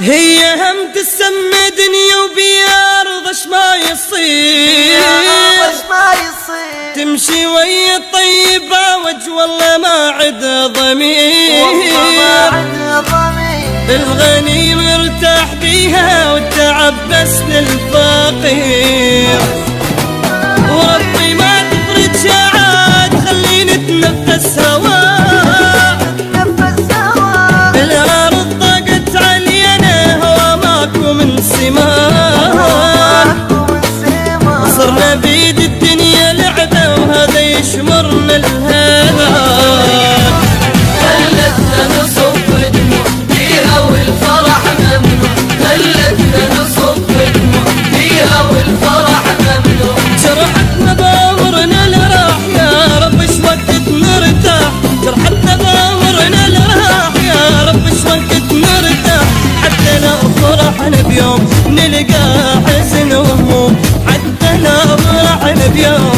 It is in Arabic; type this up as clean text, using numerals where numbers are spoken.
هي هم تسمى دنيا وبيا رضش ما يصير تمشي ويا الطيبة وجه والله ما عد ضمير الغني مرتاح بيها والتعب بس للفقير وربي ما تفرد شعاد خلينا نتنفس هواء الارض ضاقت علينا هوا ماكو من سماء صرنا بيد الدنيا لعبة وهذا يشمرنا الهلاك خلتنا نصب دموع فيها والفرح ممنوع خلتنا نصب دموع فيها والفرح ممنوع جرحتنا بامرنا لراح يا رب ايش وقت نرتاح جرحتنا بامرنا لراح يا رب ايش وقت نرتاح حتى لو فرحنا بيوم نلقى حزن وهموم حتى لو فرحنا بيوم